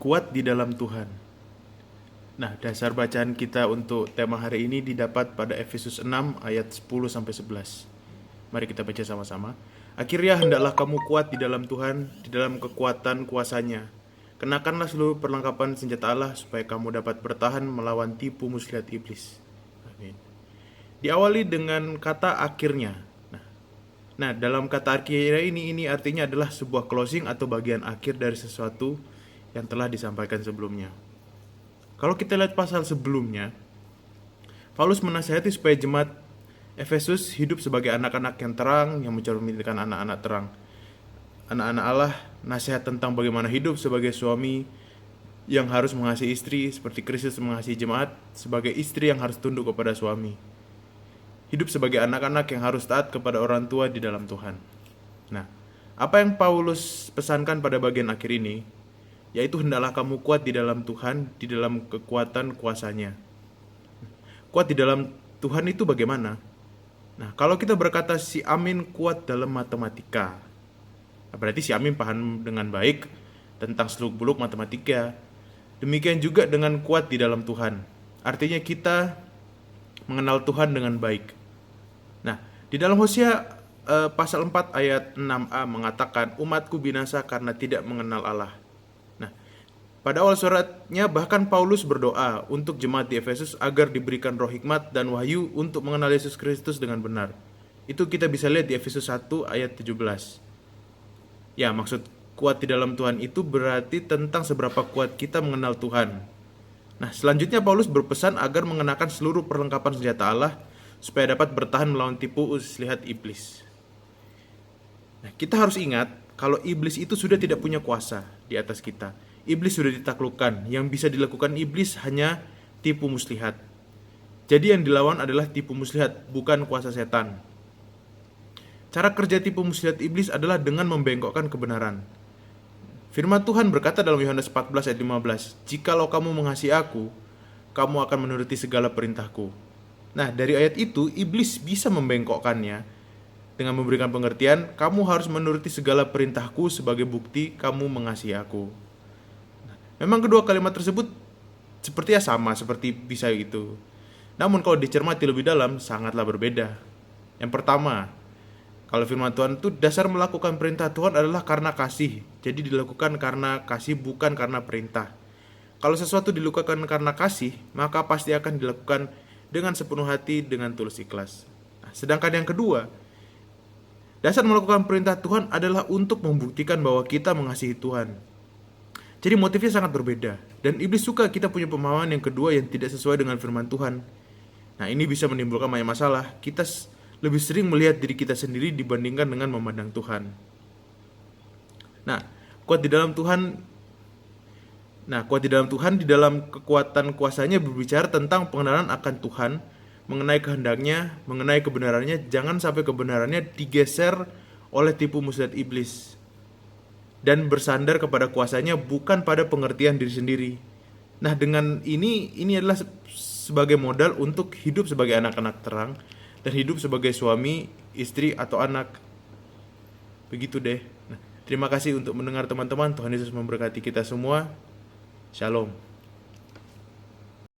kuat di dalam Tuhan. Nah, dasar bacaan kita untuk tema hari ini didapat pada Efesus 6 ayat 10-11. Mari kita baca sama-sama. Akhirnya hendaklah kamu kuat di dalam Tuhan, di dalam kekuatan kuasa-Nya. Kenakanlah seluruh perlengkapan senjata Allah supaya kamu dapat bertahan melawan tipu muslihat iblis. Amin. Diawali dengan kata akhirnya. Nah, dalam kata akhirnya ini artinya adalah sebuah closing atau bagian akhir dari sesuatu yang telah disampaikan sebelumnya. Kalau kita lihat pasal sebelumnya, Paulus menasihati supaya jemaat Efesus hidup sebagai anak-anak yang terang, yang mencerminkan anak-anak terang. Anak-anak Allah, nasihat tentang bagaimana hidup sebagai suami yang harus mengasihi istri seperti Kristus mengasihi jemaat, sebagai istri yang harus tunduk kepada suami. Hidup sebagai anak-anak yang harus taat kepada orang tua di dalam Tuhan. Nah, apa yang Paulus pesankan pada bagian akhir ini, yaitu hendaklah kamu kuat di dalam Tuhan, di dalam kekuatan kuasa-Nya. Kuat di dalam Tuhan itu bagaimana? Nah, kalau kita berkata si Amin kuat dalam matematika, berarti si Amin paham dengan baik tentang seluk-beluk matematika. Demikian juga dengan kuat di dalam Tuhan. Artinya kita mengenal Tuhan dengan baik. Nah, di dalam Hosea pasal 4 ayat 6a mengatakan, umatku binasa karena tidak mengenal Allah. Pada awal suratnya bahkan Paulus berdoa untuk jemaat di Efesus agar diberikan roh hikmat dan wahyu untuk mengenal Yesus Kristus dengan benar. Itu kita bisa lihat di Efesus 1 ayat 17. Ya, maksud kuat di dalam Tuhan itu berarti tentang seberapa kuat kita mengenal Tuhan. Nah, selanjutnya Paulus berpesan agar mengenakan seluruh perlengkapan senjata Allah supaya dapat bertahan melawan tipu muslihat iblis. Nah, kita harus ingat kalau iblis itu sudah tidak punya kuasa di atas kita. Iblis sudah ditaklukkan. Yang bisa dilakukan iblis hanya tipu muslihat. Jadi yang dilawan adalah tipu muslihat, bukan kuasa setan. Cara kerja tipu muslihat iblis adalah dengan membengkokkan kebenaran. Firman Tuhan berkata dalam Yohanes 14 ayat 15, "Jikalau kamu mengasihi aku, kamu akan menuruti segala perintahku." Nah, dari ayat itu iblis bisa membengkokkannya dengan memberikan pengertian, kamu harus menuruti segala perintahku sebagai bukti kamu mengasihi aku. Memang kedua kalimat tersebut sepertinya sama, seperti bisa gitu. Namun kalau dicermati lebih dalam, sangatlah berbeda. Yang pertama, kalau firman Tuhan itu dasar melakukan perintah Tuhan adalah karena kasih. Jadi dilakukan karena kasih, bukan karena perintah. Kalau sesuatu dilakukan karena kasih, maka pasti akan dilakukan dengan sepenuh hati, dengan tulus ikhlas. Nah, sedangkan yang kedua, dasar melakukan perintah Tuhan adalah untuk membuktikan bahwa kita mengasihi Tuhan. Jadi motifnya sangat berbeda. Dan iblis suka kita punya pemahaman yang kedua yang tidak sesuai dengan firman Tuhan. Nah, ini bisa menimbulkan banyak masalah. Kita lebih sering melihat diri kita sendiri dibandingkan dengan memandang Tuhan. Nah, kuat di dalam Tuhan, di dalam kekuatan kuasanya berbicara tentang pengenalan akan Tuhan, mengenai kehendaknya, mengenai kebenarannya. Jangan sampai kebenarannya digeser oleh tipu muslihat iblis dan bersandar kepada kuasanya, bukan pada pengertian diri sendiri. Nah, dengan ini adalah sebagai modal untuk hidup sebagai anak-anak terang dan hidup sebagai suami, istri, atau anak. Begitu deh. Nah, terima kasih untuk mendengar teman-teman. Tuhan Yesus memberkati kita semua. Shalom.